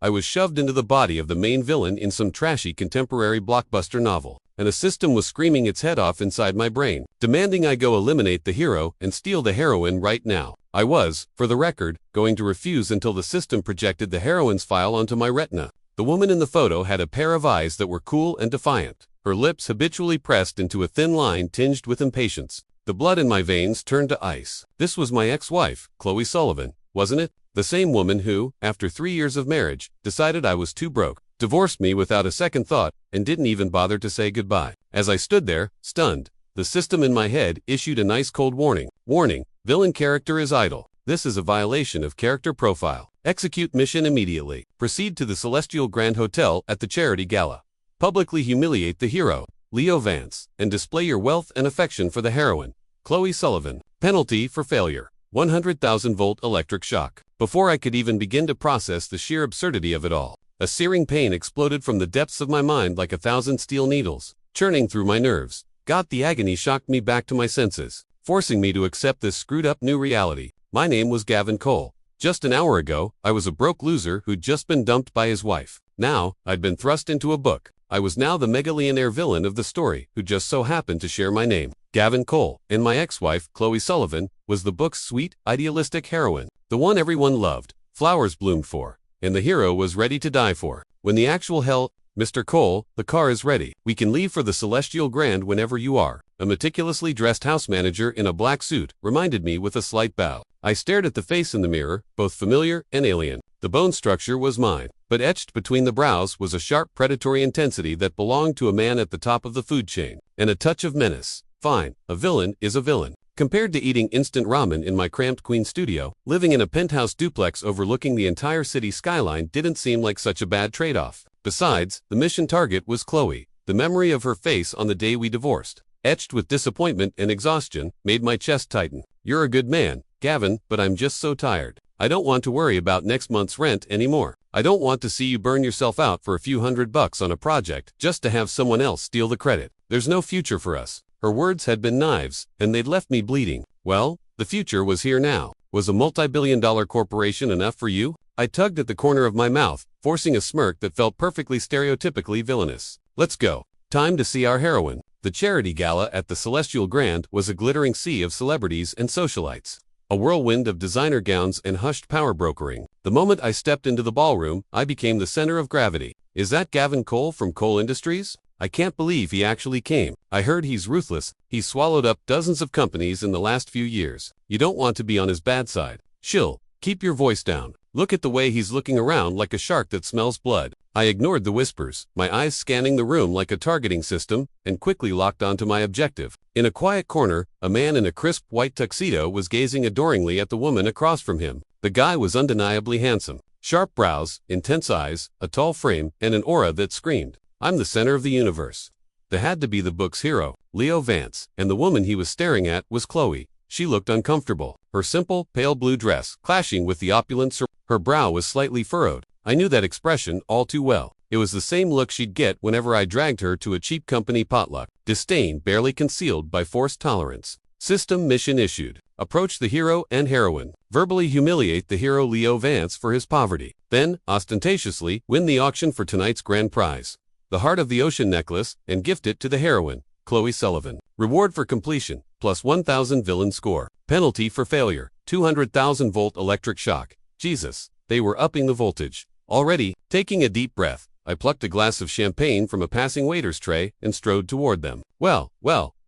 I was shoved into the body of the main villain in some trashy contemporary blockbuster novel, and a system was screaming its head off inside my brain, demanding I go eliminate the hero and steal the heroine right now. I was, for the record, going to refuse until the system projected the heroine's file onto my retina. The woman in the photo had a pair of eyes that were cool and defiant, her lips habitually pressed into a thin line tinged with impatience. The blood in my veins turned to ice. This was my ex-wife, Chloe Sullivan, wasn't it? The same woman who, after 3 years of marriage, decided I was too broke, divorced me without a second thought, and didn't even bother to say goodbye. As I stood there, stunned, the system in my head issued a nice cold warning. Warning, villain character is idle. This is a violation of character profile. Execute mission immediately. Proceed to the Celestial Grand Hotel at the charity gala. Publicly humiliate the hero, Leo Vance, and display your wealth and affection for the heroine, Chloe Sullivan. Penalty for failure: 100,000-volt electric shock. Before I could even begin to process the sheer absurdity of it all, a searing pain exploded from the depths of my mind like 1,000 steel needles, churning through my nerves. God, the agony shocked me back to my senses, forcing me to accept this screwed-up new reality. My name was Gavin Cole. Just an hour ago, I was a broke loser who'd just been dumped by his wife. Now, I'd been thrust into a book. I was now the Billionaire villain of the story who just so happened to share my name. Gavin Cole, and my ex-wife, Chloe Sullivan, was the book's sweet, idealistic heroine, the one everyone loved, flowers bloomed for, and the hero was ready to die for. When the actual hell, Mr. Cole, the car is ready. We can leave for the Celestial Grand whenever you are. A meticulously dressed house manager in a black suit reminded me with a slight bow. I stared at the face in the mirror, both familiar and alien. The bone structure was mine, but etched between the brows was a sharp predatory intensity that belonged to a man at the top of the food chain, and a touch of menace. Fine, a villain is a villain. Compared to eating instant ramen in my cramped Queen studio, living in a penthouse duplex overlooking the entire city skyline didn't seem like such a bad trade-off. Besides, the mission target was Chloe. The memory of her face on the day we divorced, etched with disappointment and exhaustion, made my chest tighten. You're a good man, Gavin, but I'm just so tired. I don't want to worry about next month's rent anymore. I don't want to see you burn yourself out for a few $100 on a project just to have someone else steal the credit. There's no future for us. Her words had been knives, and they'd left me bleeding. Well, the future was here now. Was a multi-billion-dollar corporation enough for you? I tugged at the corner of my mouth, forcing a smirk that felt perfectly stereotypically villainous. Let's go. Time to see our heroine. The charity gala at the Celestial Grand was a glittering sea of celebrities and socialites. A whirlwind of designer gowns and hushed power brokering. The moment I stepped into the ballroom, I became the center of gravity. Is that Gavin Cole from Cole Industries? I can't believe he actually came. I heard he's ruthless. He's swallowed up dozens of companies in the last few years. You don't want to be on his bad side. Chill. Keep your voice down. Look at the way he's looking around like a shark that smells blood. I ignored the whispers, my eyes scanning the room like a targeting system, and quickly locked onto my objective. In a quiet corner, a man in a crisp white tuxedo was gazing adoringly at the woman across from him. The guy was undeniably handsome. Sharp brows, intense eyes, a tall frame, and an aura that screamed, I'm the center of the universe. That had to be the book's hero, Leo Vance, and the woman he was staring at was Chloe. She looked uncomfortable, her simple, pale blue dress clashing with the opulence. Her brow was slightly furrowed. I knew that expression all too well. It was the same look she'd get whenever I dragged her to a cheap company potluck. Disdain barely concealed by forced tolerance. System mission issued. Approach the hero and heroine. Verbally humiliate the hero Leo Vance for his poverty. Then, ostentatiously, win the auction for tonight's grand prize, the Heart of the Ocean necklace, and gift it to the heroine, Chloe Sullivan. Reward for completion, plus 1,000 villain score. Penalty for failure, 200,000-volt electric shock. Jesus, they were upping the voltage. Already, taking a deep breath, I plucked a glass of champagne from a passing waiter's tray and strode toward them. Well,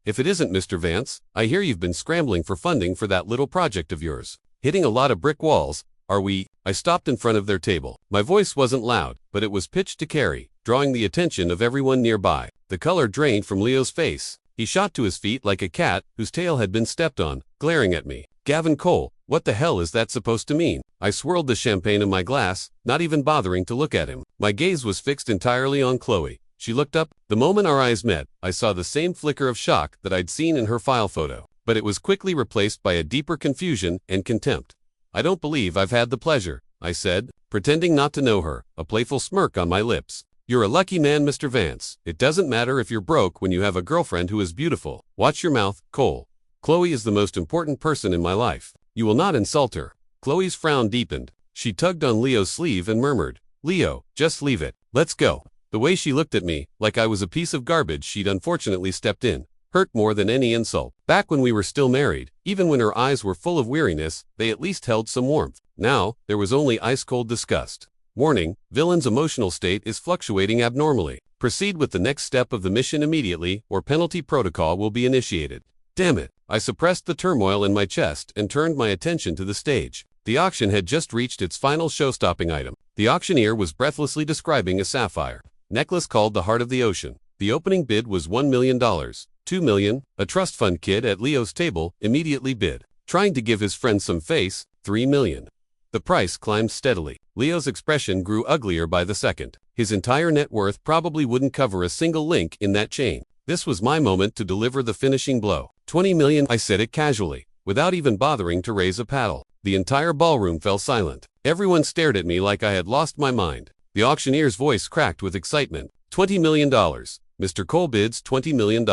if it isn't Mr. Vance, I hear you've been scrambling for funding for that little project of yours. Hitting a lot of brick walls, are we? I stopped in front of their table. My voice wasn't loud, but it was pitched to carry, drawing the attention of everyone nearby. The color drained from Leo's face. He shot to his feet like a cat whose tail had been stepped on, glaring at me. Gavin Cole, what the hell is that supposed to mean? I swirled the champagne in my glass, not even bothering to look at him. My gaze was fixed entirely on Chloe. She looked up. The moment our eyes met, I saw the same flicker of shock that I'd seen in her file photo, but it was quickly replaced by a deeper confusion and contempt. I don't believe I've had the pleasure, I said, pretending not to know her, a playful smirk on my lips. You're a lucky man, Mr. Vance. It doesn't matter if you're broke when you have a girlfriend who is beautiful. Watch your mouth, Cole. Chloe is the most important person in my life. You will not insult her. Chloe's frown deepened. She tugged on Leo's sleeve and murmured, Leo, just leave it. Let's go. The way she looked at me, like I was a piece of garbage she'd unfortunately stepped in, hurt more than any insult. Back when we were still married, even when her eyes were full of weariness, they at least held some warmth. Now, there was only ice-cold disgust. Warning, villain's emotional state is fluctuating abnormally. Proceed with the next step of the mission immediately, or penalty protocol will be initiated. Damn it. I suppressed the turmoil in my chest and turned my attention to the stage. The auction had just reached its final show-stopping item. The auctioneer was breathlessly describing a sapphire necklace called the Heart of the Ocean. The opening bid was $1 million. $2 million. A trust fund kid at Leo's table immediately bid, trying to give his friend some face. $3 million. The price climbed steadily. Leo's expression grew uglier by the second. His entire net worth probably wouldn't cover a single link in that chain. This was my moment to deliver the finishing blow. $20 million. I said it casually, without even bothering to raise a paddle. The entire ballroom fell silent. Everyone stared at me like I had lost my mind. The auctioneer's voice cracked with excitement. $20 million. Mr. Cole bids $20 million.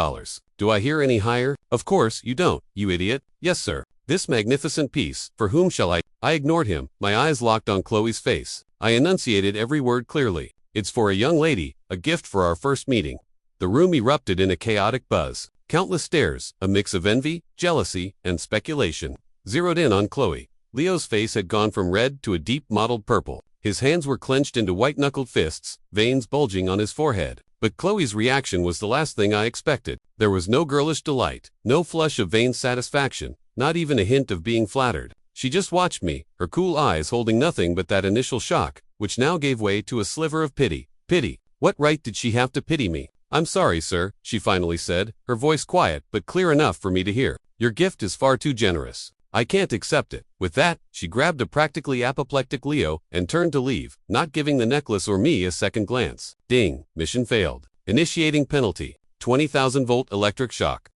Do I hear any higher? Of course you don't, you idiot. Yes, sir. This magnificent piece, for whom shall I? I ignored him, my eyes locked on Chloe's face. I enunciated every word clearly. It's for a young lady, a gift for our first meeting. The room erupted in a chaotic buzz. Countless stares, a mix of envy, jealousy, and speculation, zeroed in on Chloe. Leo's face had gone from red to a deep mottled purple. His hands were clenched into white-knuckled fists, veins bulging on his forehead. But Chloe's reaction was the last thing I expected. There was no girlish delight, no flush of vain satisfaction, not even a hint of being flattered. She just watched me, her cool eyes holding nothing but that initial shock, which now gave way to a sliver of pity. Pity? What right did she have to pity me? I'm sorry, sir, she finally said, her voice quiet but clear enough for me to hear. Your gift is far too generous. I can't accept it. With that, she grabbed a practically apoplectic Leo and turned to leave, not giving the necklace or me a second glance. Ding, mission failed. Initiating penalty. 20,000-volt electric shock.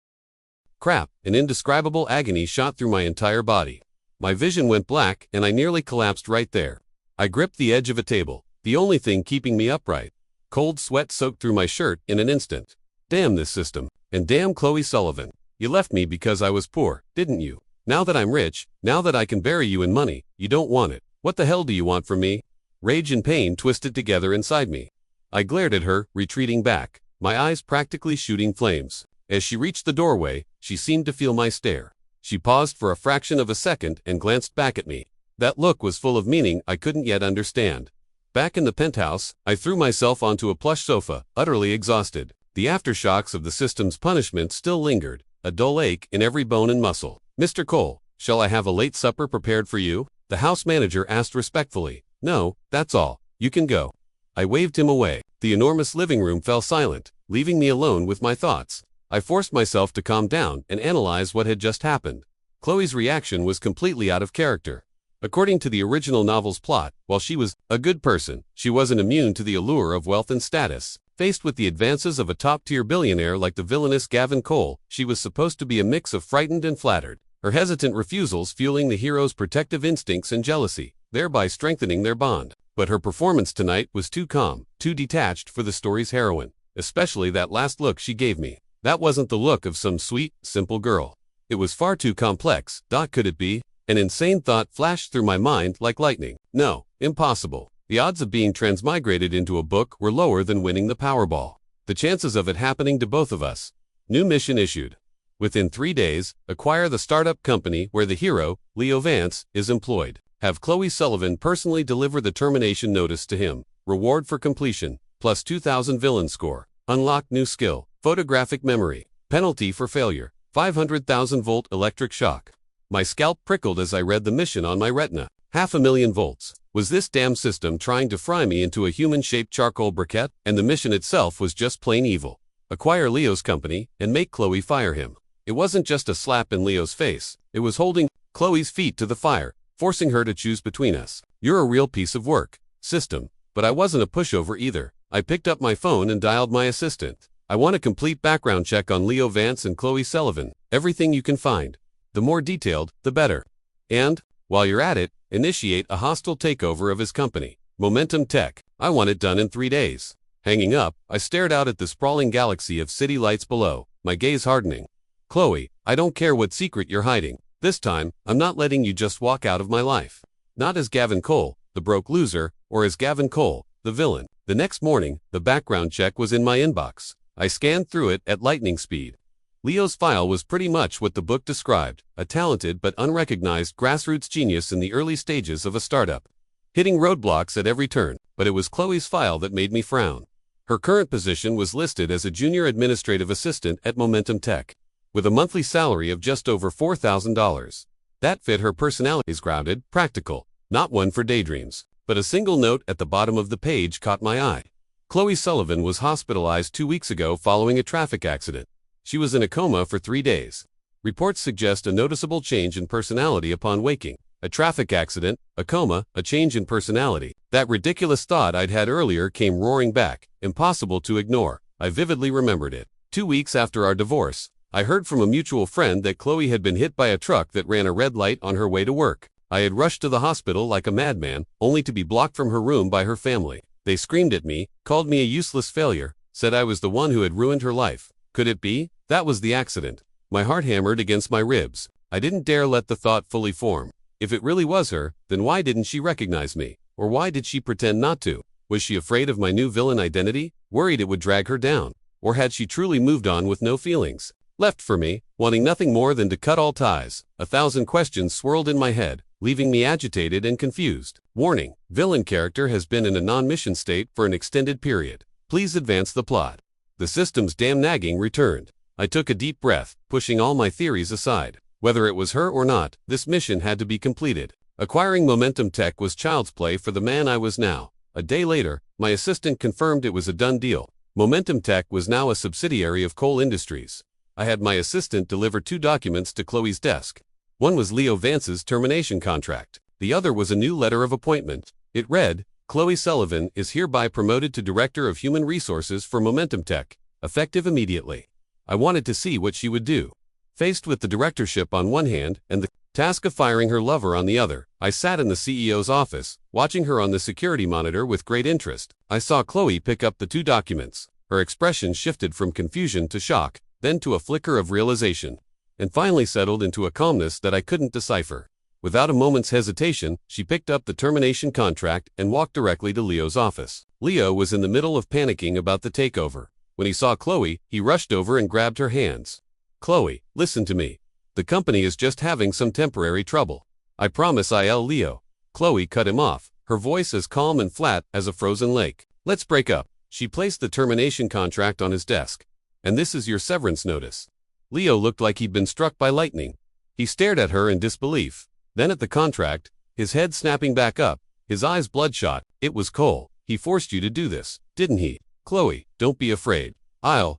Crap, an indescribable agony shot through my entire body. My vision went black and I nearly collapsed right there. I gripped the edge of a table, the only thing keeping me upright. Cold sweat soaked through my shirt in an instant. Damn this system. And damn Chloe Sullivan. You left me because I was poor, didn't you? Now that I'm rich, now that I can bury you in money, you don't want it. What the hell do you want from me? Rage and pain twisted together inside me. I glared at her, retreating back, my eyes practically shooting flames. As she reached the doorway, she seemed to feel my stare. She paused for a fraction of a second and glanced back at me. That look was full of meaning I couldn't yet understand. Back in the penthouse, I threw myself onto a plush sofa, utterly exhausted. The aftershocks of the system's punishment still lingered, a dull ache in every bone and muscle. Mr. Cole, shall I have a late supper prepared for you? The house manager asked respectfully. No, that's all. You can go. I waved him away. The enormous living room fell silent, leaving me alone with my thoughts. I forced myself to calm down and analyze what had just happened. Chloe's reaction was completely out of character. According to the original novel's plot, while she was a good person, she wasn't immune to the allure of wealth and status. Faced with the advances of a top-tier billionaire like the villainous Gavin Cole, she was supposed to be a mix of frightened and flattered, her hesitant refusals fueling the hero's protective instincts and jealousy, thereby strengthening their bond. But her performance tonight was too calm, too detached for the story's heroine, especially that last look she gave me. That wasn't the look of some sweet, simple girl. It was far too complex. Could it be? An insane thought flashed through my mind like lightning. No, impossible. The odds of being transmigrated into a book were lower than winning the Powerball. The chances of it happening to both of us. New mission issued. Within 3 days, acquire the startup company where the hero, Leo Vance, is employed. Have Chloe Sullivan personally deliver the termination notice to him. Reward for completion, plus 2,000 villain score. Unlock new skill, photographic memory. Penalty for failure, 500,000-volt electric shock. My scalp prickled as I read the mission on my retina. 500,000 volts. Was this damn system trying to fry me into a human-shaped charcoal briquette? And the mission itself was just plain evil. Acquire Leo's company and make Chloe fire him. It wasn't just a slap in Leo's face. It was holding Chloe's feet to the fire, forcing her to choose between us. You're a real piece of work, system. But I wasn't a pushover either. I picked up my phone and dialed my assistant. I want a complete background check on Leo Vance and Chloe Sullivan. Everything you can find. The more detailed, the better. And, while you're at it, initiate a hostile takeover of his company, Momentum Tech. I want it done in 3 days. Hanging up, I stared out at the sprawling galaxy of city lights below, my gaze hardening. Chloe, I don't care what secret you're hiding. This time, I'm not letting you just walk out of my life. Not as Gavin Cole, the broke loser, or as Gavin Cole, the villain. The next morning, the background check was in my inbox. I scanned through it at lightning speed. Leo's file was pretty much what the book described, a talented but unrecognized grassroots genius in the early stages of a startup, hitting roadblocks at every turn. But it was Chloe's file that made me frown. Her current position was listed as a junior administrative assistant at Momentum Tech, with a monthly salary of just over $4,000. That fit her personality. Is grounded, practical, not one for daydreams. But a single note at the bottom of the page caught my eye. Chloe Sullivan was hospitalized 2 weeks ago following a traffic accident. She was in a coma for 3 days. Reports suggest a noticeable change in personality upon waking. A traffic accident, a coma, a change in personality. That ridiculous thought I'd had earlier came roaring back, impossible to ignore. I vividly remembered it. 2 weeks after our divorce, I heard from a mutual friend that Chloe had been hit by a truck that ran a red light on her way to work. I had rushed to the hospital like a madman, only to be blocked from her room by her family. They screamed at me, called me a useless failure, said I was the one who had ruined her life. Could it be? That was the accident. My heart hammered against my ribs. I didn't dare let the thought fully form. If it really was her, then why didn't she recognize me? Or why did she pretend not to? Was she afraid of my new villain identity? Worried it would drag her down? Or had she truly moved on with no feelings left for me, wanting nothing more than to cut all ties? 1,000 questions swirled in my head, leaving me agitated and confused. Warning: villain character has been in a non-mission state for an extended period. Please advance the plot. The system's damn nagging returned. I took a deep breath, pushing all my theories aside. Whether it was her or not, this mission had to be completed. Acquiring Momentum Tech was child's play for the man I was now. A day later, my assistant confirmed it was a done deal. Momentum Tech was now a subsidiary of Cole Industries. I had my assistant deliver 2 documents to Chloe's desk. One was Leo Vance's termination contract. The other was a new letter of appointment. It read, "Chloe Sullivan is hereby promoted to Director of Human Resources for Momentum Tech, effective immediately." I wanted to see what she would do. Faced with the directorship on one hand and the task of firing her lover on the other, I sat in the CEO's office, watching her on the security monitor with great interest. I saw Chloe pick up the 2 documents. Her expression shifted from confusion to shock, then to a flicker of realization, and finally settled into a calmness that I couldn't decipher. Without a moment's hesitation, she picked up the termination contract and walked directly to Leo's office. Leo was in the middle of panicking about the takeover. When he saw Chloe, he rushed over and grabbed her hands. "Chloe, listen to me. The company is just having some temporary trouble. I promise I'll." Leo. Chloe cut him off, her voice as calm and flat as a frozen lake. "Let's break up." She placed the termination contract on his desk. "And this is your severance notice." Leo looked like he'd been struck by lightning. He stared at her in disbelief, then at the contract, his head snapping back up, his eyes bloodshot. "It was Cole. He forced you to do this, didn't he?" "Chloe, don't be afraid."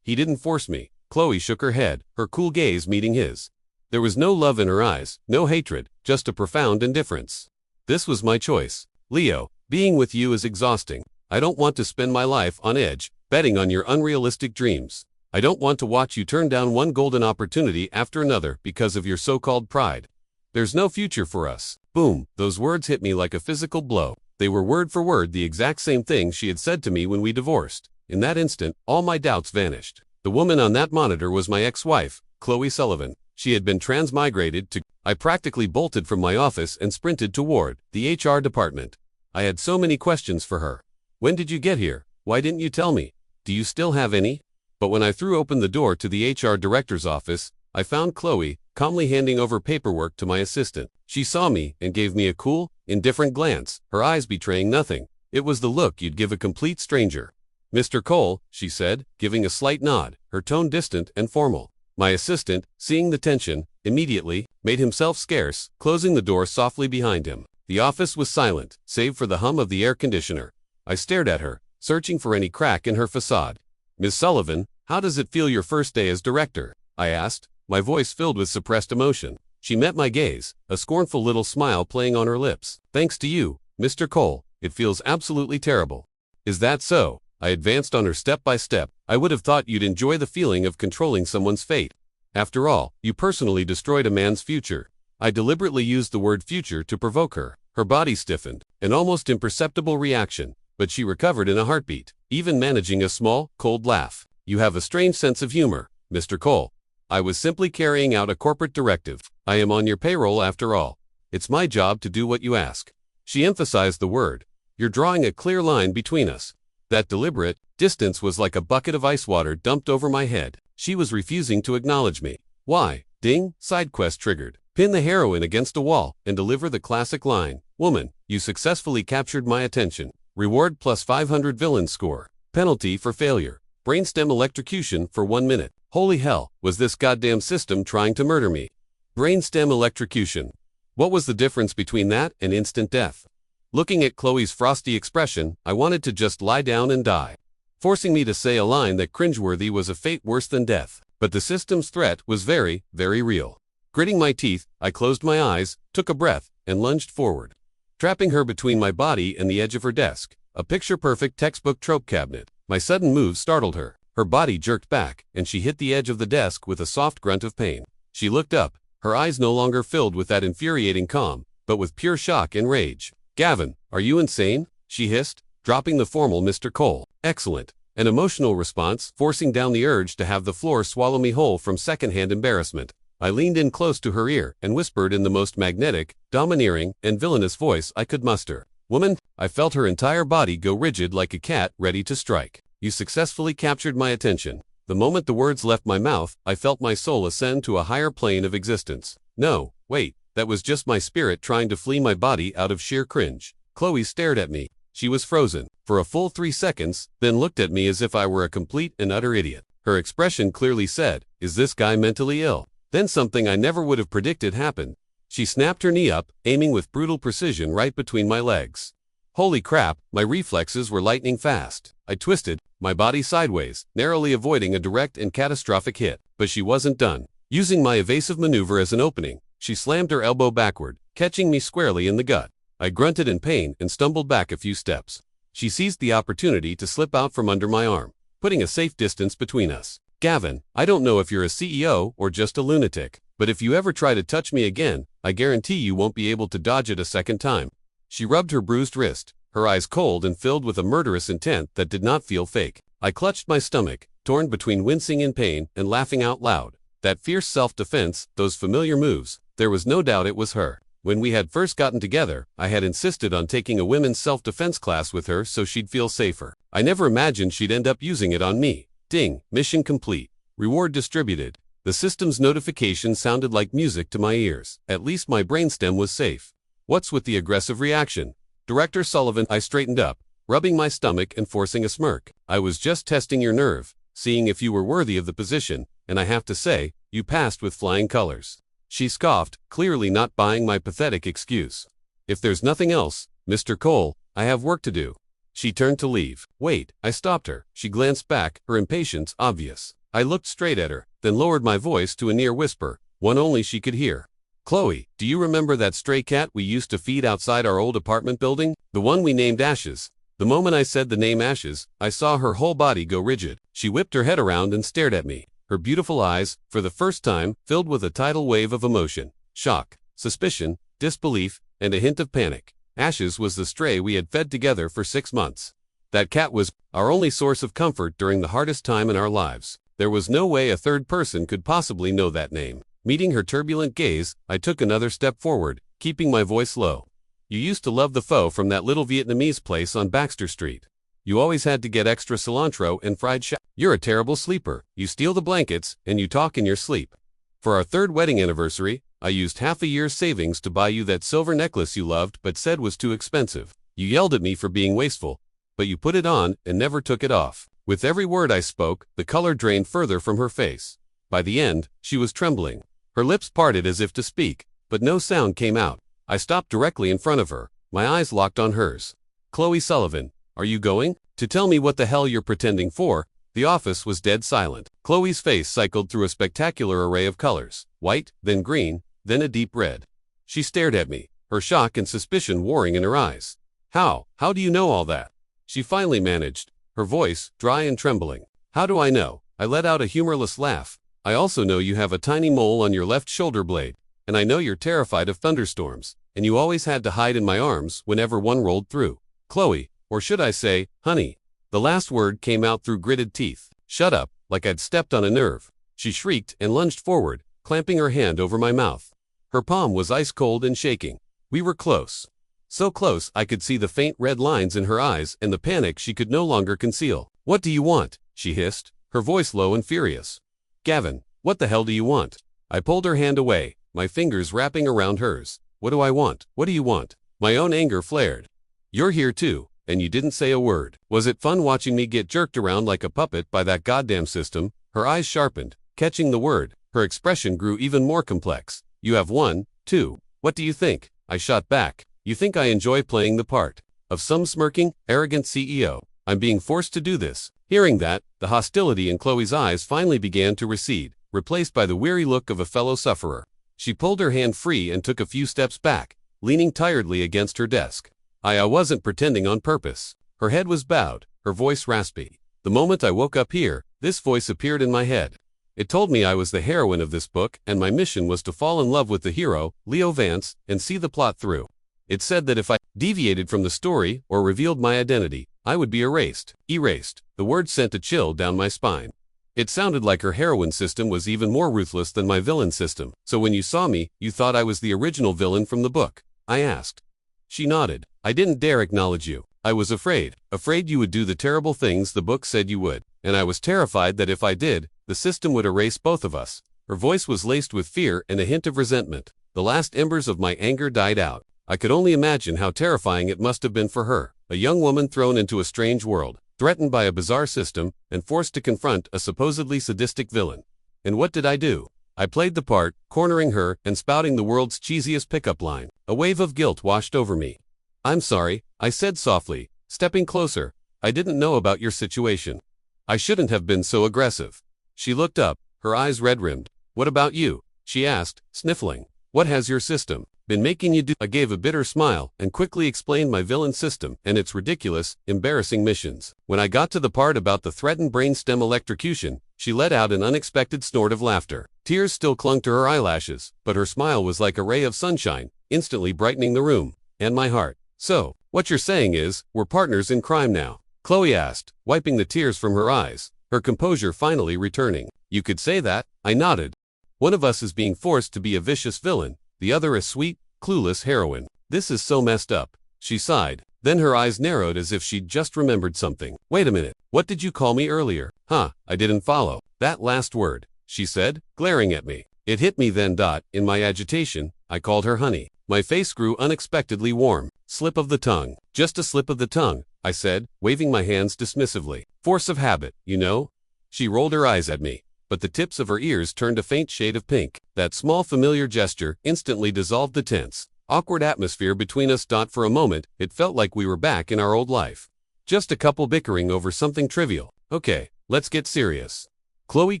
He didn't force me." Chloe shook her head, her cool gaze meeting his. There was no love in her eyes, no hatred, just a profound indifference. "This was my choice. Leo, being with you is exhausting. I don't want to spend my life on edge, betting on your unrealistic dreams. I don't want to watch you turn down one golden opportunity after another because of your so-called pride. There's no future for us." Boom, those words hit me like a physical blow. They were word for word the exact same thing she had said to me when we divorced. In that instant, all my doubts vanished. The woman on that monitor was my ex-wife, Chloe Sullivan. She had been transmigrated to... I practically bolted from my office and sprinted toward the HR department. I had so many questions for her. "When did you get here? Why didn't you tell me? Do you still have any?" But when I threw open the door to the HR director's office, I found Chloe calmly handing over paperwork to my assistant. She saw me and gave me a cool, indifferent glance, her eyes betraying nothing. It was the look you'd give a complete stranger. "Mr. Cole," she said, giving a slight nod, her tone distant and formal. My assistant, seeing the tension, immediately made himself scarce, closing the door softly behind him. The office was silent, save for the hum of the air conditioner. I stared at her, searching for any crack in her facade. "Ms. Sullivan, how does it feel your first day as director?" I asked, my voice filled with suppressed emotion. She met my gaze, a scornful little smile playing on her lips. "Thanks to you, Mr. Cole, it feels absolutely terrible." "Is that so?" I advanced on her step by step. "I would have thought you'd enjoy the feeling of controlling someone's fate. After all, you personally destroyed a man's future." I deliberately used the word future to provoke her. Her body stiffened, an almost imperceptible reaction, but she recovered in a heartbeat, even managing a small, cold laugh. "You have a strange sense of humor, Mr. Cole. I was simply carrying out a corporate directive. I am on your payroll after all. It's my job to do what you ask." She emphasized the word. You're drawing a clear line between us. That deliberate distance was like a bucket of ice water dumped over my head. She was refusing to acknowledge me. Why? Ding, side quest triggered. Pin the heroine against a wall and deliver the classic line. Woman, you successfully captured my attention. Reward plus 500 villain score. Penalty for failure. Brainstem electrocution for 1 minute. Holy hell, was this goddamn system trying to murder me? Brainstem electrocution. What was the difference between that and instant death? Looking at Chloe's frosty expression, I wanted to just lie down and die. Forcing me to say a line that cringeworthy was a fate worse than death. But the system's threat was very, very real. Gritting my teeth, I closed my eyes, took a breath, and lunged forward. Trapping her between my body and the edge of her desk, a picture-perfect textbook trope cabinet. My sudden move startled her. Her body jerked back, and she hit the edge of the desk with a soft grunt of pain. She looked up, her eyes no longer filled with that infuriating calm, but with pure shock and rage. Gavin, are you insane? She hissed, dropping the formal Mr. Cole. Excellent. An emotional response, forcing down the urge to have the floor swallow me whole from secondhand embarrassment. I leaned in close to her ear and whispered in the most magnetic, domineering, and villainous voice I could muster. Woman, I felt her entire body go rigid like a cat ready to strike. You successfully captured my attention. The moment the words left my mouth, I felt my soul ascend to a higher plane of existence. No, wait, that was just my spirit trying to flee my body out of sheer cringe. Chloe stared at me. She was frozen for a full 3 seconds, then looked at me as if I were a complete and utter idiot. Her expression clearly said, "Is this guy mentally ill?" Then something I never would have predicted happened. She snapped her knee up, aiming with brutal precision right between my legs. Holy crap, my reflexes were lightning fast. I twisted, my body sideways, narrowly avoiding a direct and catastrophic hit. But she wasn't done. Using my evasive maneuver as an opening, she slammed her elbow backward, catching me squarely in the gut. I grunted in pain and stumbled back a few steps. She seized the opportunity to slip out from under my arm, putting a safe distance between us. Gavin, I don't know if you're a CEO or just a lunatic, but if you ever try to touch me again, I guarantee you won't be able to dodge it a second time. She rubbed her bruised wrist, her eyes cold and filled with a murderous intent that did not feel fake. I clutched my stomach, torn between wincing in pain and laughing out loud. That fierce self-defense, those familiar moves, there was no doubt it was her. When we had first gotten together, I had insisted on taking a women's self-defense class with her so she'd feel safer. I never imagined she'd end up using it on me. Ding, mission complete. Reward distributed. The system's notification sounded like music to my ears. At least my brainstem was safe. What's with the aggressive reaction? Director Sullivan, I straightened up, rubbing my stomach and forcing a smirk. I was just testing your nerve, seeing if you were worthy of the position, and I have to say, you passed with flying colors. She scoffed, clearly not buying my pathetic excuse. If there's nothing else, Mr. Cole, I have work to do. She turned to leave. Wait, I stopped her. She glanced back, her impatience obvious. I looked straight at her, then lowered my voice to a near whisper, one only she could hear. Chloe, do you remember that stray cat we used to feed outside our old apartment building? The one we named Ashes. The moment I said the name Ashes, I saw her whole body go rigid. She whipped her head around and stared at me. Her beautiful eyes, for the first time, filled with a tidal wave of emotion, shock, suspicion, disbelief, and a hint of panic. Ashes was the stray we had fed together for 6 months. That cat was our only source of comfort during the hardest time in our lives. There was no way a third person could possibly know that name. Meeting her turbulent gaze, I took another step forward, keeping my voice low. You used to love the pho from that little Vietnamese place on Baxter Street. You always had to get extra cilantro and fried You're a terrible sleeper. You steal the blankets, and you talk in your sleep. For our 3rd wedding anniversary, I used half a year's savings to buy you that silver necklace you loved but said was too expensive. You yelled at me for being wasteful, but you put it on and never took it off. With every word I spoke, the color drained further from her face. By the end, she was trembling. Her lips parted as if to speak, but no sound came out. I stopped directly in front of her, my eyes locked on hers. Chloe Sullivan, are you going to tell me what the hell you're pretending for? The office was dead silent. Chloe's face cycled through a spectacular array of colors. White, then green, then a deep red. She stared at me, her shock and suspicion warring in her eyes. How do you know all that? She finally managed, her voice dry and trembling. How do I know? I let out a humorless laugh. I also know you have a tiny mole on your left shoulder blade, and I know you're terrified of thunderstorms, and you always had to hide in my arms whenever one rolled through. Chloe, or should I say, honey. The last word came out through gritted teeth. Shut up, like I'd stepped on a nerve. She shrieked and lunged forward, clamping her hand over my mouth. Her palm was ice cold and shaking. We were close. So close I could see the faint red lines in her eyes and the panic she could no longer conceal. "What do you want?" she hissed, her voice low and furious. "Gavin, what the hell do you want?" I pulled her hand away, my fingers wrapping around hers. "What do I want? What do you want?" My own anger flared. "You're here too, and you didn't say a word." Was it fun watching me get jerked around like a puppet by that goddamn system? Her eyes sharpened, catching the word. Her expression grew even more complex. "You have one, too. What do you think?" I shot back. "You think I enjoy playing the part of some smirking, arrogant CEO? I'm being forced to do this." Hearing that, the hostility in Chloe's eyes finally began to recede, replaced by the weary look of a fellow sufferer. She pulled her hand free and took a few steps back, leaning tiredly against her desk. I wasn't pretending on purpose. Her head was bowed, her voice raspy. The moment I woke up here, this voice appeared in my head. It told me I was the heroine of this book and my mission was to fall in love with the hero, Leo Vance, and see the plot through. It said that if I deviated from the story or revealed my identity, I would be erased. Erased. The word sent a chill down my spine. It sounded like her heroine system was even more ruthless than my villain system. "So when you saw me, you thought I was the original villain from the book?" I asked. She nodded. "I didn't dare acknowledge you. I was afraid. Afraid you would do the terrible things the book said you would. And I was terrified that if I did, the system would erase both of us." Her voice was laced with fear and a hint of resentment. The last embers of my anger died out. I could only imagine how terrifying it must have been for her, a young woman thrown into a strange world, threatened by a bizarre system, and forced to confront a supposedly sadistic villain. And what did I do? I played the part, cornering her and spouting the world's cheesiest pickup line. A wave of guilt washed over me. "I'm sorry," I said softly, stepping closer. "I didn't know about your situation. I shouldn't have been so aggressive." She looked up, her eyes red-rimmed. "What about you?" she asked, sniffling. "What has your system been making you do?" I gave a bitter smile and quickly explained my villain system and its ridiculous, embarrassing missions. When I got to the part about the threatened brainstem electrocution, she let out an unexpected snort of laughter. Tears still clung to her eyelashes, but her smile was like a ray of sunshine, instantly brightening the room and my heart. "So, what you're saying is, we're partners in crime now?" Chloe asked, wiping the tears from her eyes, her composure finally returning. "You could say that," I nodded. "One of us is being forced to be a vicious villain, the other a sweet, clueless heroine. This is so messed up." She sighed. Then her eyes narrowed as if she'd just remembered something. "Wait a minute, what did you call me earlier?" "Huh, I didn't follow that last word," she said, glaring at me. It hit me then. In my agitation, I called her honey. My face grew unexpectedly warm. "Slip of the tongue." "Just a slip of the tongue," I said, waving my hands dismissively. "Force of habit, you know." She rolled her eyes at me, but the tips of her ears turned a faint shade of pink. That small familiar gesture instantly dissolved the tense, awkward atmosphere between us. For a moment, it felt like we were back in our old life. Just a couple bickering over something trivial. "Okay, let's get serious." Chloe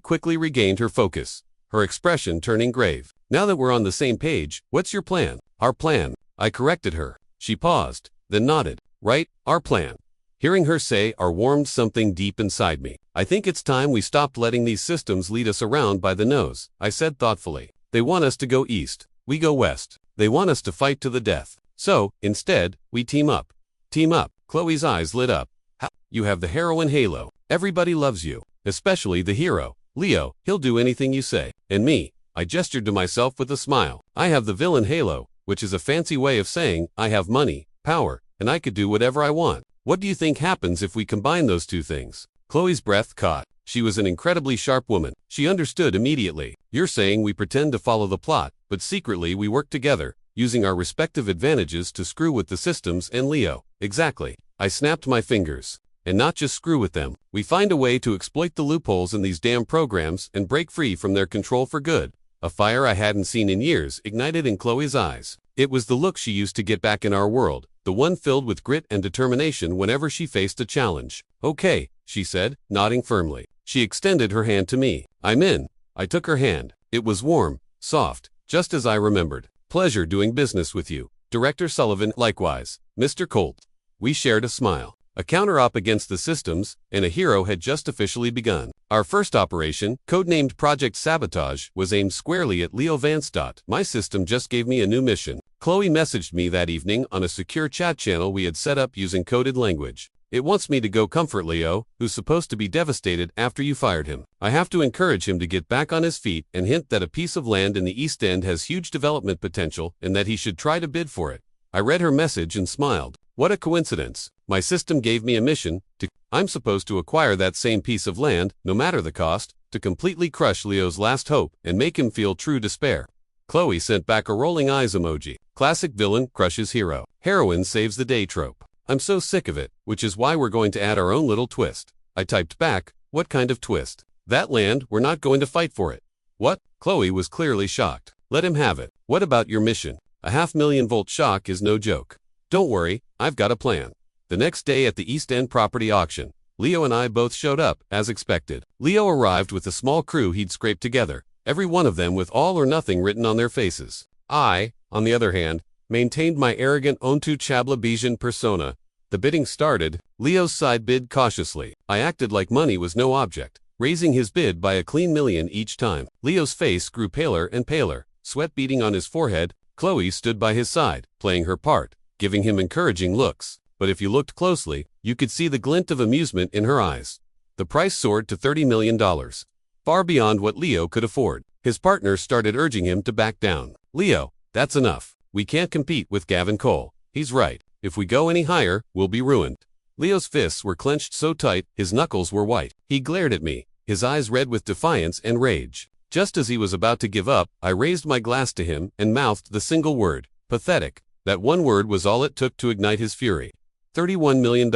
quickly regained her focus, her expression turning grave. "Now that we're on the same page, what's your plan?" "Our plan," I corrected her. She paused, then nodded. "Right, our plan." Hearing her say "our" warmed something deep inside me. "I think it's time we stopped letting these systems lead us around by the nose," I said thoughtfully. "They want us to go east, we go west. They want us to fight to the death. So, instead, we team up." "Team up?" Chloe's eyes lit up. "How? You have the heroine halo. Everybody loves you, especially the hero. Leo, he'll do anything you say. And me," I gestured to myself with a smile. "I have the villain halo, which is a fancy way of saying I have money, power, and I could do whatever I want. What do you think happens if we combine those two things?" Chloe's breath caught. She was an incredibly sharp woman. She understood immediately. "You're saying we pretend to follow the plot, but secretly we work together, using our respective advantages to screw with the systems and Leo." "Exactly." I snapped my fingers. "And not just screw with them. We find a way to exploit the loopholes in these damn programs and break free from their control for good." A fire I hadn't seen in years ignited in Chloe's eyes. It was the look she used to get back in our world, the one filled with grit and determination whenever she faced a challenge. "Okay," she said, nodding firmly. She extended her hand to me. "I'm in." I took her hand. It was warm, soft, just as I remembered. "Pleasure doing business with you, Director Sullivan." "Likewise, Mr. Colt." We shared a smile. A counter-op against the systems and a hero had just officially begun. Our first operation, codenamed Project Sabotage, was aimed squarely at Leo Vance. My system just gave me a new mission. Chloe messaged me that evening on a secure chat channel we had set up using coded language. "It wants me to go comfort Leo, who's supposed to be devastated after you fired him. I have to encourage him to get back on his feet and hint that a piece of land in the East End has huge development potential and that he should try to bid for it. I read her message and smiled. What a coincidence. My system gave me a mission I'm supposed to acquire that same piece of land, no matter the cost, to completely crush Leo's last hope and make him feel true despair. Chloe sent back a rolling eyes emoji. Classic villain crushes hero. Heroine saves the day trope. I'm so sick of it, which is why we're going to add our own little twist. I typed back, what kind of twist? That land, we're not going to fight for it. What? Chloe was clearly shocked. Let him have it. What about your mission? A 500,000-volt shock is no joke. Don't worry, I've got a plan. The next day at the East End property auction, Leo and I both showed up, as expected. Leo arrived with a small crew he'd scraped together, every one of them with all or nothing written on their faces. I, on the other hand, maintained my arrogant untouchable persona. The bidding started. Leo's side bid cautiously. I acted like money was no object, raising his bid by a clean million each time. Leo's face grew paler and paler, sweat beading on his forehead. Chloe stood by his side, playing her part, giving him encouraging looks. But if you looked closely, you could see the glint of amusement in her eyes. The price soared to $30 million, far beyond what Leo could afford. His partners started urging him to back down. Leo, that's enough. We can't compete with Gavin Cole. He's right. If we go any higher, we'll be ruined. Leo's fists were clenched so tight, his knuckles were white. He glared at me, his eyes red with defiance and rage. Just as he was about to give up, I raised my glass to him and mouthed the single word, pathetic. That one word was all it took to ignite his fury. $31 million,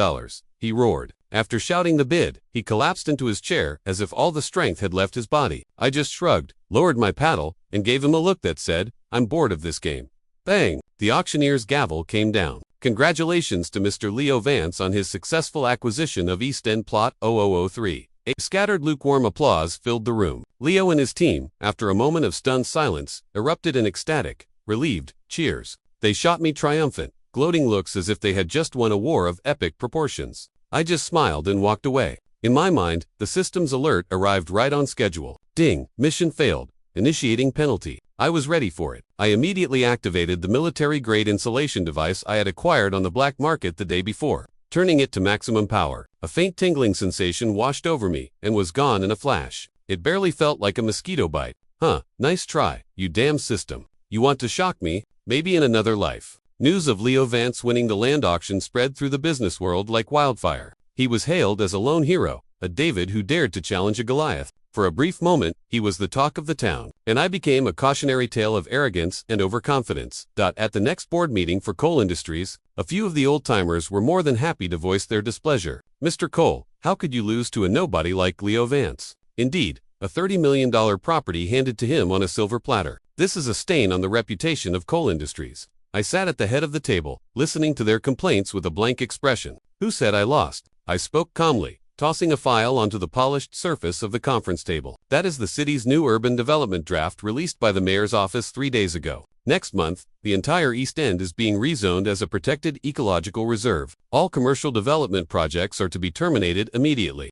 he roared. After shouting the bid, he collapsed into his chair as if all the strength had left his body. I just shrugged, lowered my paddle, and gave him a look that said, I'm bored of this game. Bang! The auctioneer's gavel came down. Congratulations to Mr. Leo Vance on his successful acquisition of East End Plot 0003. A scattered lukewarm applause filled the room. Leo and his team, after a moment of stunned silence, erupted in ecstatic, relieved cheers. They shot me triumphant, gloating looks as if they had just won a war of epic proportions. I just smiled and walked away. In my mind, the system's alert arrived right on schedule. Ding, mission failed. Initiating penalty. I was ready for it. I immediately activated the military-grade insulation device I had acquired on the black market the day before, turning it to maximum power. A faint tingling sensation washed over me and was gone in a flash. It barely felt like a mosquito bite. Huh, nice try, you damn system. You want to shock me? Maybe in another life. News of Leo Vance winning the land auction spread through the business world like wildfire. He was hailed as a lone hero, a David who dared to challenge a Goliath. For a brief moment, he was the talk of the town, and I became a cautionary tale of arrogance and overconfidence. At the next board meeting for Cole Industries, a few of the old-timers were more than happy to voice their displeasure. Mr. Cole, how could you lose to a nobody like Leo Vance? Indeed, a $30 million property handed to him on a silver platter. This is a stain on the reputation of Cole Industries. I sat at the head of the table, listening to their complaints with a blank expression. Who said I lost? I spoke calmly, tossing a file onto the polished surface of the conference table. That is the city's new urban development draft released by the mayor's office 3 days ago. Next month, the entire East End is being rezoned as a protected ecological reserve. All commercial development projects are to be terminated immediately.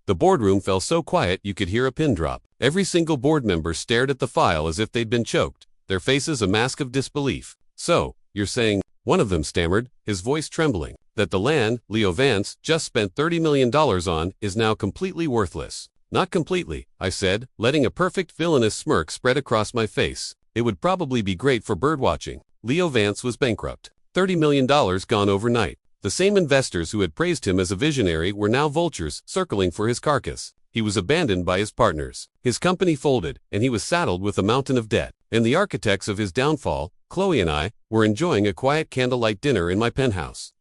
The boardroom fell so quiet you could hear a pin drop. Every single board member stared at the file as if they'd been choked, their faces a mask of disbelief. So, you're saying, one of them stammered, his voice trembling, that the land Leo Vance just spent $30 million on is now completely worthless. Not completely, I said, letting a perfect villainous smirk spread across my face. It would probably be great for birdwatching. Leo Vance was bankrupt. $30 million gone overnight. The same investors who had praised him as a visionary were now vultures circling for his carcass. He was abandoned by his partners. His company folded, and he was saddled with a mountain of debt. And the architects of his downfall, Chloe and I, were enjoying a quiet candlelight dinner in my penthouse.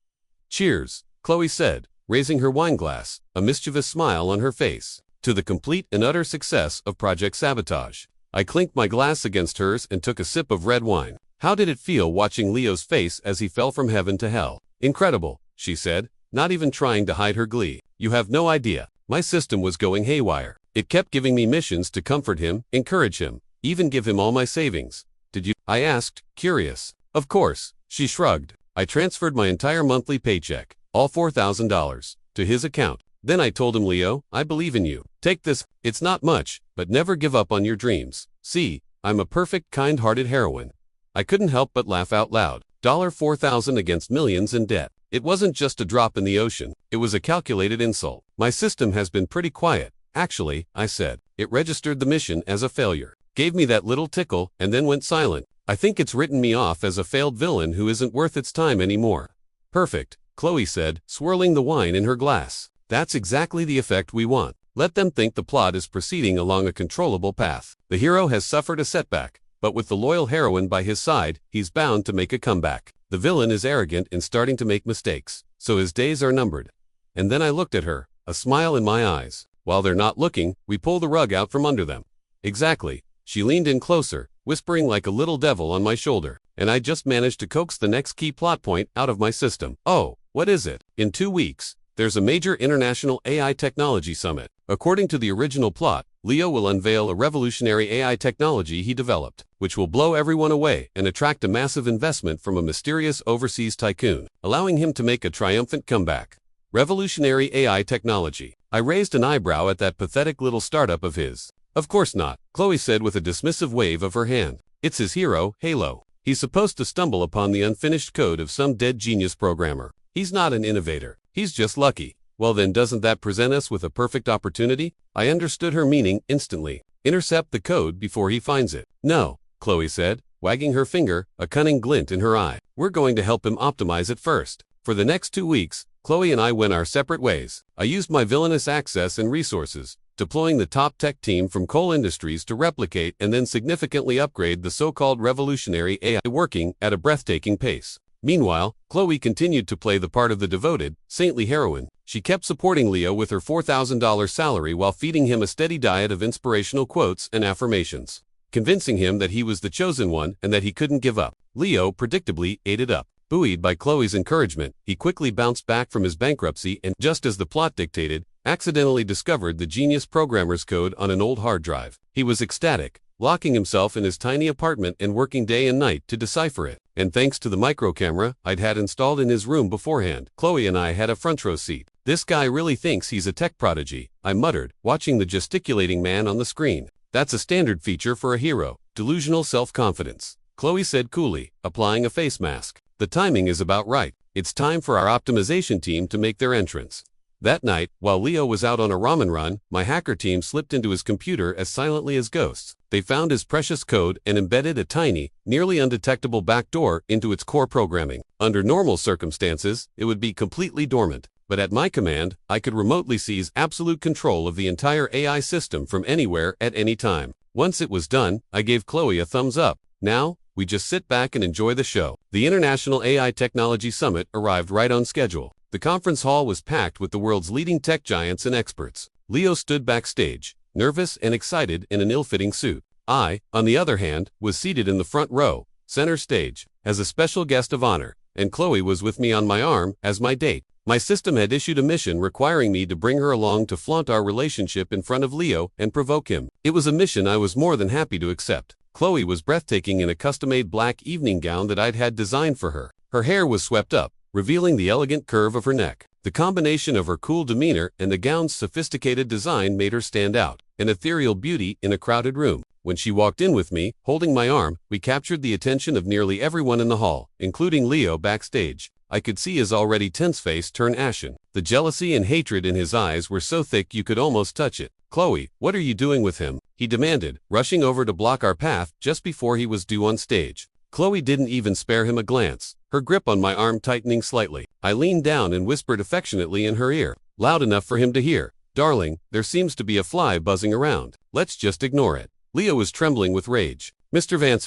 Cheers, Chloe said, raising her wine glass, a mischievous smile on her face, to the complete and utter success of Project Sabotage. I clinked my glass against hers and took a sip of red wine. How did it feel watching Leo's face as he fell from heaven to hell? Incredible, she said, not even trying to hide her glee. You have no idea. My system was going haywire. It kept giving me missions to comfort him, encourage him, even give him all my savings. Did you? I asked, curious. Of course, she shrugged. I transferred my entire monthly paycheck, all $4,000, to his account. Then I told him, Leo, I believe in you. Take this, it's not much, but never give up on your dreams. See, I'm a perfect, kind-hearted heroine. I couldn't help but laugh out loud. $4,000 against millions in debt. It wasn't just a drop in the ocean, it was a calculated insult. My system has been pretty quiet. Actually, I said. It registered the mission as a failure, gave me that little tickle, and then went silent. I think it's written me off as a failed villain who isn't worth its time anymore. Perfect, Chloe said, swirling the wine in her glass. That's exactly the effect we want. Let them think the plot is proceeding along a controllable path. The hero has suffered a setback, but with the loyal heroine by his side, he's bound to make a comeback. The villain is arrogant and starting to make mistakes, so his days are numbered. And then I looked at her, a smile in my eyes. While they're not looking, we pull the rug out from under them. Exactly. She leaned in closer, whispering like a little devil on my shoulder, and I just managed to coax the next key plot point out of my system. Oh, what is it? In 2 weeks, there's a major international AI technology summit. According to the original plot, Leo will unveil a revolutionary AI technology he developed, which will blow everyone away and attract a massive investment from a mysterious overseas tycoon, allowing him to make a triumphant comeback. Revolutionary AI technology. I raised an eyebrow at that pathetic little startup of his. Of course not, Chloe said with a dismissive wave of her hand. It's his hero, Halo. He's supposed to stumble upon the unfinished code of some dead genius programmer. He's not an innovator. He's just lucky. Well then, doesn't that present us with a perfect opportunity? I understood her meaning instantly. Intercept the code before he finds it. No, Chloe said, wagging her finger, a cunning glint in her eye. We're going to help him optimize it first. For the next 2 weeks, Chloe and I went our separate ways. I used my villainous access and resources, deploying the top tech team from Coal Industries to replicate and then significantly upgrade the so-called revolutionary AI, working at a breathtaking pace. Meanwhile, Chloe continued to play the part of the devoted, saintly heroine. She kept supporting Leo with her $4,000 salary while feeding him a steady diet of inspirational quotes and affirmations, convincing him that he was the chosen one and that he couldn't give up. Leo predictably ate it up. Buoyed by Chloe's encouragement, he quickly bounced back from his bankruptcy and, just as the plot dictated, accidentally discovered the genius programmer's code on an old hard drive. He was ecstatic, locking himself in his tiny apartment and working day and night to decipher it. And thanks to the micro camera I'd had installed in his room beforehand, Chloe and I had a front row seat. This guy really thinks he's a tech prodigy, I muttered, watching the gesticulating man on the screen. That's a standard feature for a hero, delusional self-confidence, Chloe said coolly, applying a face mask. The timing is about right. It's time for our optimization team to make their entrance. That night, while Leo was out on a ramen run, my hacker team slipped into his computer as silently as ghosts. They found his precious code and embedded a tiny, nearly undetectable backdoor into its core programming. Under normal circumstances, it would be completely dormant. But at my command, I could remotely seize absolute control of the entire AI system from anywhere at any time. Once it was done, I gave Chloe a thumbs up. Now, we just sit back and enjoy the show. The International AI Technology Summit arrived right on schedule. The conference hall was packed with the world's leading tech giants and experts. Leo stood backstage, nervous and excited in an ill-fitting suit. I, on the other hand, was seated in the front row, center stage, as a special guest of honor, and Chloe was with me on my arm as my date. My system had issued a mission requiring me to bring her along to flaunt our relationship in front of Leo and provoke him. It was a mission I was more than happy to accept. Chloe was breathtaking in a custom-made black evening gown that I'd had designed for her. Her hair was swept up, revealing the elegant curve of her neck. The combination of her cool demeanor and the gown's sophisticated design made her stand out, an ethereal beauty in a crowded room. When she walked in with me, holding my arm, we captured the attention of nearly everyone in the hall, including Leo backstage. I could see his already tense face turn ashen. The jealousy and hatred in his eyes were so thick you could almost touch it. "Chloe, what are you doing with him?" he demanded, rushing over to block our path just before he was due on stage. Chloe didn't even spare him a glance, her grip on my arm tightening slightly. I leaned down and whispered affectionately in her ear, loud enough for him to hear, "Darling, there seems to be a fly buzzing around. Let's just ignore it." Leo was trembling with rage. "Mr. Vance,"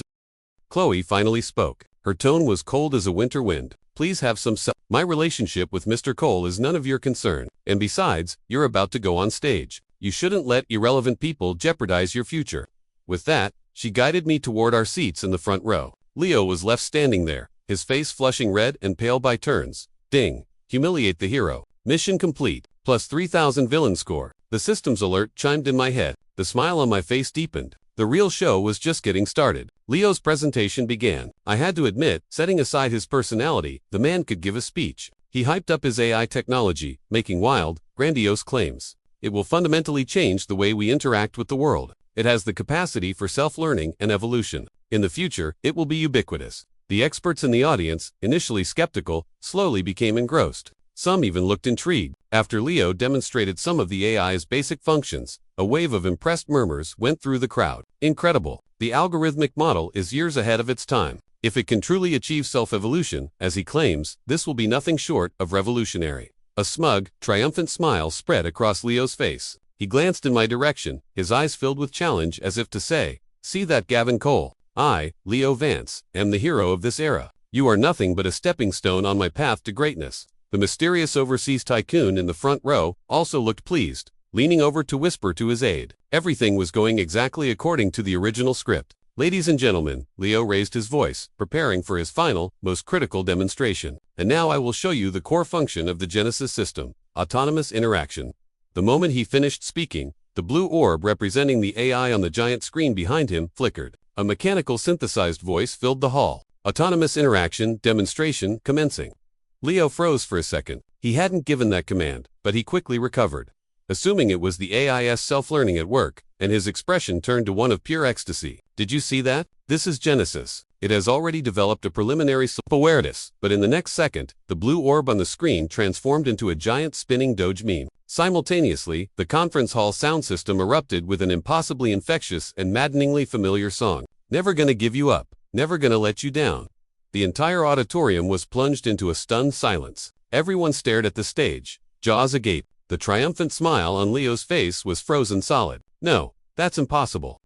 Chloe finally spoke. Her tone was cold as a winter wind. "Please have some My relationship with Mr. Cole is none of your concern. And besides, you're about to go on stage. You shouldn't let irrelevant people jeopardize your future." With that, she guided me toward our seats in the front row. Leo was left standing there, his face flushing red and pale by turns. Ding. Humiliate the hero. Mission complete. Plus 3,000 villain score. The systems alert chimed in my head. The smile on my face deepened. The real show was just getting started. Leo's presentation began. I had to admit, setting aside his personality, the man could give a speech. He hyped up his AI technology, making wild, grandiose claims. It will fundamentally change the way we interact with the world. It has the capacity for self-learning and evolution. In the future, it will be ubiquitous. The experts in the audience, initially skeptical, slowly became engrossed. Some even looked intrigued. After Leo demonstrated some of the AI's basic functions, A wave of impressed murmurs went through the crowd. Incredible. The algorithmic model is years ahead of its time. If it can truly achieve self-evolution, as he claims, this will be nothing short of revolutionary. A smug, triumphant smile spread across Leo's face. He glanced in my direction, his eyes filled with challenge as if to say, "See that, Gavin Cole? I, Leo Vance, am the hero of this era. You are nothing but a stepping stone on my path to greatness." The mysterious overseas tycoon in the front row also looked pleased, leaning over to whisper to his aide. Everything was going exactly according to the original script. "Ladies and gentlemen," Leo raised his voice, preparing for his final, most critical demonstration. "And now I will show you the core function of the Genesis system, autonomous interaction." The moment he finished speaking, the blue orb representing the AI on the giant screen behind him flickered. A mechanical synthesized voice filled the hall. "Autonomous interaction, demonstration, commencing." Leo froze for a second. He hadn't given that command, but he quickly recovered, assuming it was the AI's self-learning at work, and his expression turned to one of pure ecstasy. "Did you see that? This is Genesis. It has already developed a preliminary self-awareness." But in the next second, the blue orb on the screen transformed into a giant spinning Doge meme. Simultaneously, the conference hall sound system erupted with an impossibly infectious and maddeningly familiar song. "Never gonna give you up. Never gonna let you down." The entire auditorium was plunged into a stunned silence. Everyone stared at the stage, jaws agape. The triumphant smile on Leo's face was frozen solid. "No, that's impossible.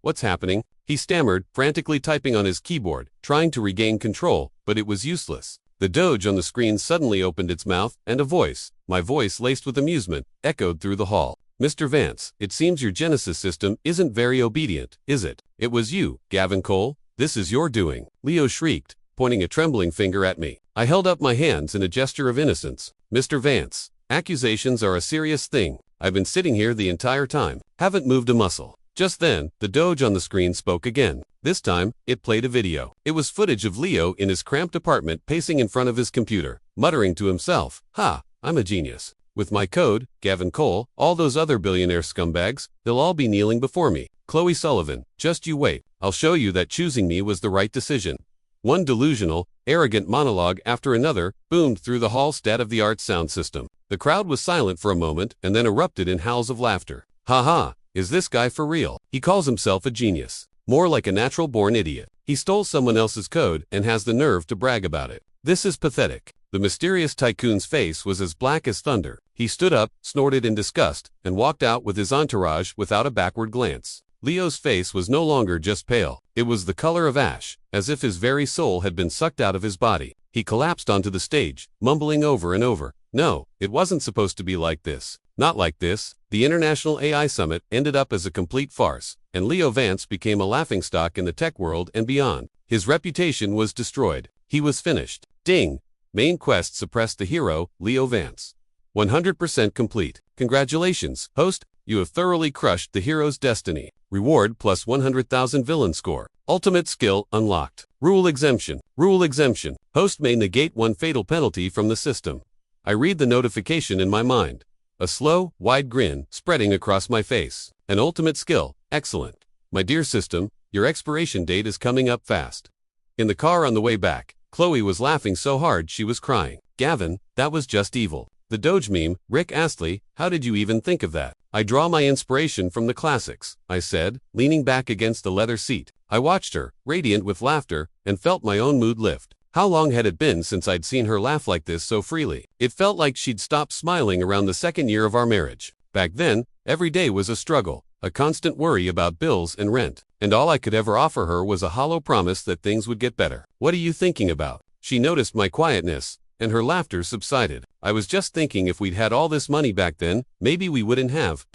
What's happening?" He stammered, frantically typing on his keyboard, trying to regain control, but it was useless. The Doge on the screen suddenly opened its mouth, and a voice, my voice laced with amusement, echoed through the hall. "Mr. Vance, it seems your Genesis system isn't very obedient, is it? It was you, Gavin Cole. This is your doing." Leo shrieked, pointing a trembling finger at me. I held up my hands in a gesture of innocence. "Mr. Vance, accusations are a serious thing. I've been sitting here the entire time. Haven't moved a muscle." Just then, the Doge on the screen spoke again. This time, it played a video. It was footage of Leo in his cramped apartment pacing in front of his computer, muttering to himself, "Ha, I'm a genius. With my code, Gavin Cole, all those other billionaire scumbags, they'll all be kneeling before me. Chloe Sullivan, just you wait. I'll show you that choosing me was the right decision." One delusional, arrogant monologue after another boomed through the hall's state-of-the-art sound system. The crowd was silent for a moment and then erupted in howls of laughter. "Ha ha, is this guy for real? He calls himself a genius. More like a natural-born idiot. He stole someone else's code and has the nerve to brag about it. This is pathetic." The mysterious tycoon's face was as black as thunder. He stood up, snorted in disgust, and walked out with his entourage without a backward glance. Leo's face was no longer just pale. It was the color of ash, as if his very soul had been sucked out of his body. He collapsed onto the stage, mumbling over and over, "No, it wasn't supposed to be like this. Not like this." The International AI Summit ended up as a complete farce, and Leo Vance became a laughingstock in the tech world and beyond. His reputation was destroyed. He was finished. Ding! Main quest suppressed the hero, Leo Vance. 100% complete. Congratulations, host. You have thoroughly crushed the hero's destiny. Reward plus 100,000 villain score. Ultimate skill unlocked. Rule exemption. Rule exemption. Host may negate one fatal penalty from the system. I read the notification in my mind. A slow, wide grin spreading across my face. An ultimate skill. Excellent. My dear system, your expiration date is coming up fast. In the car on the way back, Chloe was laughing so hard she was crying. "Gavin, that was just evil." The Doge meme, Rick Astley, how did you even think of that? "I draw my inspiration from the classics," I said, leaning back against the leather seat. I watched her, radiant with laughter, and felt my own mood lift. How long had it been since I'd seen her laugh like this so freely? It felt like she'd stopped smiling around the second year of our marriage. Back then, every day was a struggle, a constant worry about bills and rent, and all I could ever offer her was a hollow promise that things would get better. "What are you thinking about?" She noticed my quietness, and her laughter subsided. "I was just thinking if we'd had all this money back then, maybe we wouldn't have...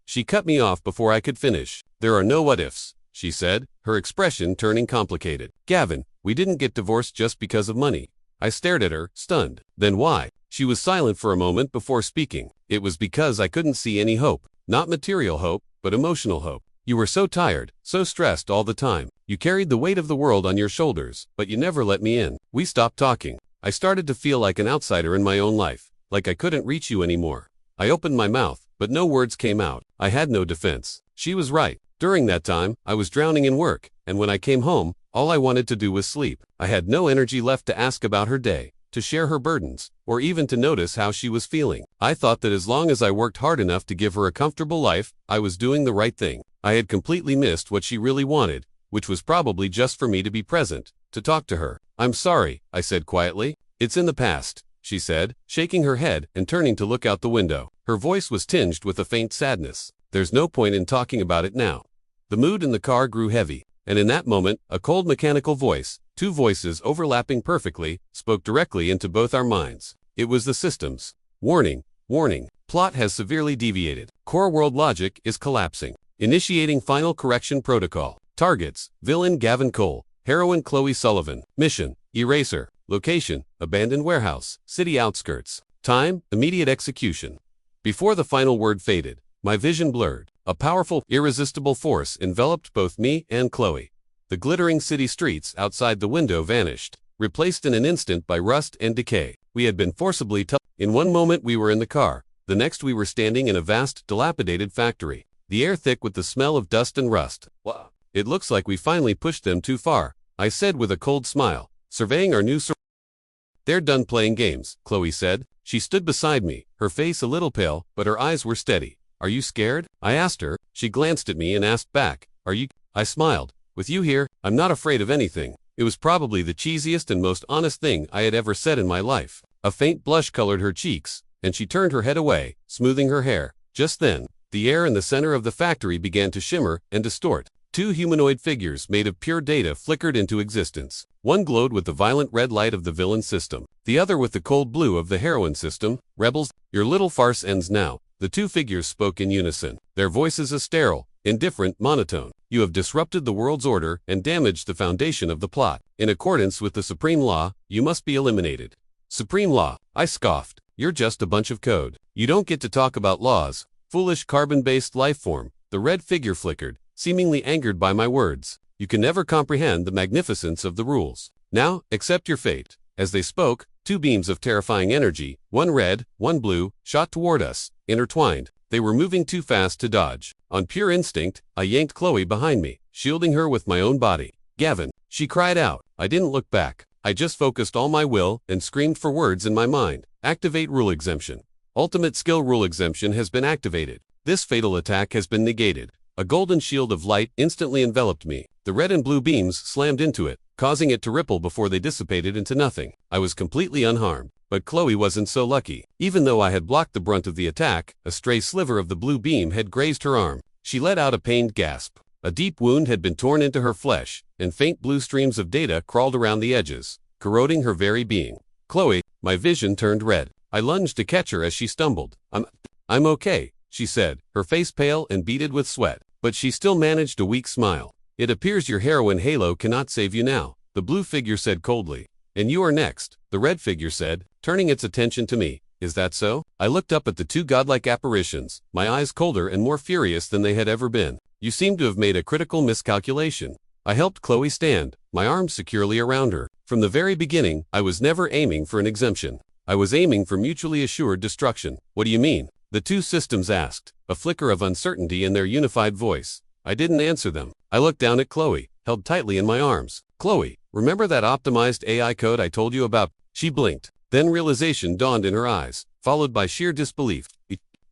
She cut me off before I could finish. "There are no what-ifs," she said, her expression turning complicated. "Gavin, we didn't get divorced just because of money." I stared at her, stunned. "Then why?" She was silent for a moment before speaking. "It was because I couldn't see any hope. Not material hope, but emotional hope. You were so tired, so stressed all the time. You carried the weight of the world on your shoulders, but you never let me in." We stopped talking. I started to feel like an outsider in my own life, like I couldn't reach you anymore. I opened my mouth, but no words came out. I had no defense. She was right. During that time, I was drowning in work, and when I came home, all I wanted to do was sleep. I had no energy left to ask about her day, to share her burdens, or even to notice how she was feeling. I thought that as long as I worked hard enough to give her a comfortable life, I was doing the right thing. I had completely missed what she really wanted, which was probably just for me to be present, to talk to her. "I'm sorry," I said quietly. "It's in the past," she said, shaking her head and turning to look out the window. Her voice was tinged with a faint sadness. "There's no point in talking about it now." The mood in the car grew heavy, and in that moment, a cold mechanical voice, two voices overlapping perfectly, spoke directly into both our minds. It was the system's. "Warning, warning. Plot has severely deviated. Core world logic is collapsing. Initiating final correction protocol. Targets, villain Gavin Cole, heroine Chloe Sullivan. Mission, Eraser. Location, abandoned warehouse, city outskirts. Time, immediate execution." Before the final word faded, my vision blurred. A powerful, irresistible force enveloped both me and Chloe. The glittering city streets outside the window vanished, replaced in an instant by rust and decay. We had been forcibly In one moment we were in the car, the next we were standing in a vast, dilapidated factory. The air thick with the smell of dust and rust. "Wow, it looks like we finally pushed them too far," I said with a cold smile, surveying our new "They're done playing games," Chloe said. She stood beside me, her face a little pale, but her eyes were steady. "Are you scared?" I asked her. She glanced at me and asked back, "Are you?" I smiled. "With you here, I'm not afraid of anything." It was probably the cheesiest and most honest thing I had ever said in my life. A faint blush colored her cheeks, and she turned her head away, smoothing her hair. Just then, the air in the center of the factory began to shimmer and distort. Two humanoid figures made of pure data flickered into existence. One glowed with the violent red light of the villain system, the other with the cold blue of the heroine system. "Rebels, your little farce ends now." The two figures spoke in unison, their voices a sterile, indifferent monotone. "You have disrupted the world's order and damaged the foundation of the plot. In accordance with the supreme law, you must be eliminated." "Supreme law," I scoffed. "You're just a bunch of code. You don't get to talk about laws, foolish carbon-based life form." The red figure flickered, seemingly angered by my words. "You can never comprehend the magnificence of the rules. Now, accept your fate." As they spoke, two beams of terrifying energy, one red, one blue, shot toward us, intertwined. They were moving too fast to dodge. On pure instinct, I yanked Chloe behind me, shielding her with my own body. "Gavin," she cried out. I didn't look back. I just focused all my will and screamed for words in my mind. "Activate rule exemption. Ultimate skill rule exemption has been activated. This fatal attack has been negated." A golden shield of light instantly enveloped me. The red and blue beams slammed into it, causing it to ripple before they dissipated into nothing. I was completely unharmed. But Chloe wasn't so lucky. Even though I had blocked the brunt of the attack, a stray sliver of the blue beam had grazed her arm. She let out a pained gasp. A deep wound had been torn into her flesh, and faint blue streams of data crawled around the edges, corroding her very being. "Chloe," my vision turned red. I lunged to catch her as she stumbled. I'm okay," she said, her face pale and beaded with sweat. But she still managed a weak smile. "It appears your heroine halo cannot save you now," the blue figure said coldly. "And you are next," the red figure said, turning its attention to me. "Is that so?" I looked up at the two godlike apparitions, my eyes colder and more furious than they had ever been. "You seem to have made a critical miscalculation." I helped Chloe stand, my arms securely around her. "From the very beginning, I was never aiming for an exemption. I was aiming for mutually assured destruction." "What do you mean?" the two systems asked, a flicker of uncertainty in their unified voice. I didn't answer them. I looked down at Chloe, held tightly in my arms. "Chloe, remember that optimized AI code I told you about?" She blinked. Then realization dawned in her eyes, followed by sheer disbelief.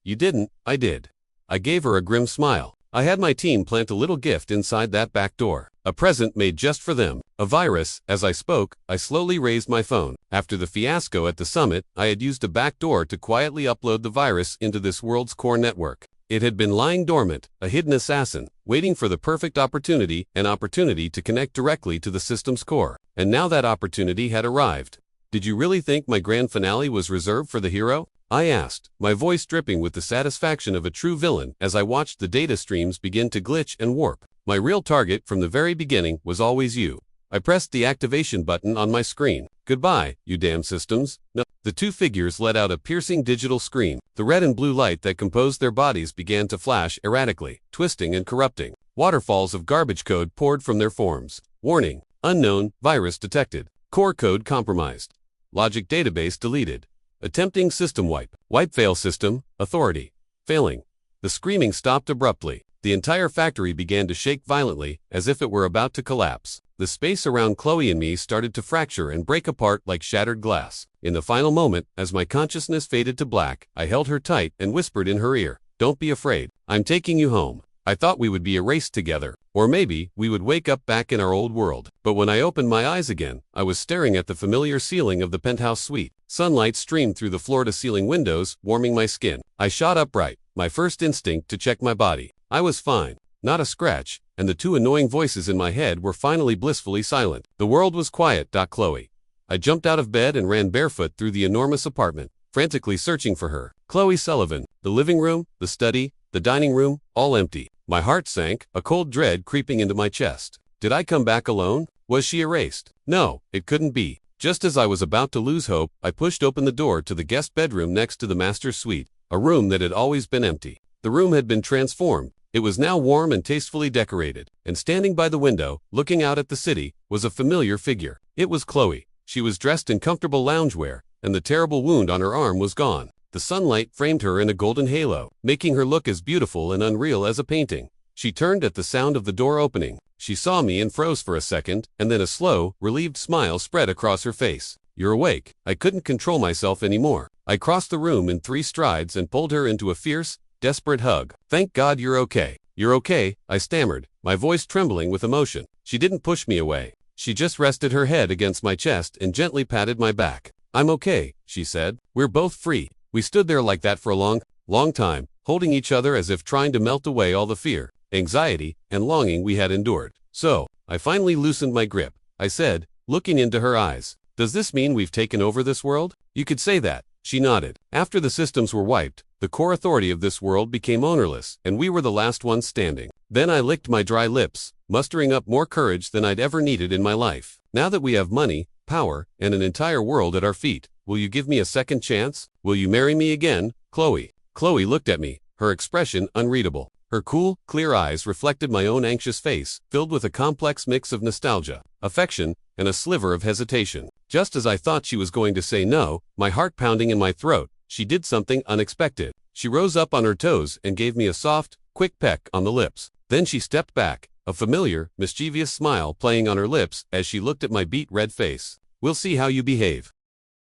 You didn't." "I did." I gave her a grim smile. "I had my team plant a little gift inside that back door. A present made just for them. A virus." As I spoke, I slowly raised my phone. After the fiasco at the summit, I had used a back door to quietly upload the virus into this world's core network. It had been lying dormant, a hidden assassin, waiting for the perfect opportunity, an opportunity to connect directly to the system's core. And now that opportunity had arrived. "Did you really think my grand finale was reserved for the hero?" I asked, my voice dripping with the satisfaction of a true villain as I watched the data streams begin to glitch and warp. "My real target from the very beginning was always you." I pressed the activation button on my screen. "Goodbye, you damn systems." "No." The two figures let out a piercing digital scream. The red and blue light that composed their bodies began to flash erratically, twisting and corrupting. Waterfalls of garbage code poured from their forms. "Warning, unknown, virus detected. Core code compromised. Logic database deleted. Attempting system wipe. Wipe fail system, authority. Failing." The screaming stopped abruptly. The entire factory began to shake violently, as if it were about to collapse. The space around Chloe and me started to fracture and break apart like shattered glass. In the final moment, as my consciousness faded to black, I held her tight and whispered in her ear, "Don't be afraid. I'm taking you home." I thought we would be erased together, or maybe we would wake up back in our old world. But when I opened my eyes again, I was staring at the familiar ceiling of the penthouse suite. Sunlight streamed through the floor-to-ceiling windows, warming my skin. I shot upright, my first instinct to check my body. I was fine, not a scratch, and the two annoying voices in my head were finally blissfully silent. The world was quiet. Chloe. I jumped out of bed and ran barefoot through the enormous apartment, frantically searching for her. Chloe Sullivan. The living room, the study, the dining room, all empty. My heart sank, a cold dread creeping into my chest. Did I come back alone? Was she erased? No, it couldn't be. Just as I was about to lose hope, I pushed open the door to the guest bedroom next to the master's suite, a room that had always been empty. The room had been transformed. It was now warm and tastefully decorated, and standing by the window, looking out at the city, was a familiar figure. It was Chloe. She was dressed in comfortable loungewear, and the terrible wound on her arm was gone. The sunlight framed her in a golden halo, making her look as beautiful and unreal as a painting. She turned at the sound of the door opening. She saw me and froze for a second, and then a slow, relieved smile spread across her face. "You're awake." I couldn't control myself anymore. I crossed the room in 3 strides and pulled her into a fierce, desperate hug. "Thank God you're okay." "You're okay," I stammered, my voice trembling with emotion. She didn't push me away. She just rested her head against my chest and gently patted my back. "I'm okay," she said. "We're both free." We stood there like that for a long time, holding each other as if trying to melt away all the fear, anxiety, and longing we had endured. "So," I finally loosened my grip. I said, looking into her eyes, "does this mean we've taken over this world?" "You could say that." She nodded. "After the systems were wiped, the core authority of this world became ownerless, and we were the last ones standing." Then I licked my dry lips, mustering up more courage than I'd ever needed in my life. "Now that we have money, power, and an entire world at our feet, will you give me a second chance? Will you marry me again, Chloe?" Chloe looked at me, her expression unreadable. Her cool, clear eyes reflected my own anxious face, filled with a complex mix of nostalgia, affection, and a sliver of hesitation. Just as I thought she was going to say no, my heart pounding in my throat, she did something unexpected. She rose up on her toes and gave me a soft, quick peck on the lips. Then she stepped back, a familiar, mischievous smile playing on her lips as she looked at my beet-red face. "We'll see how you behave."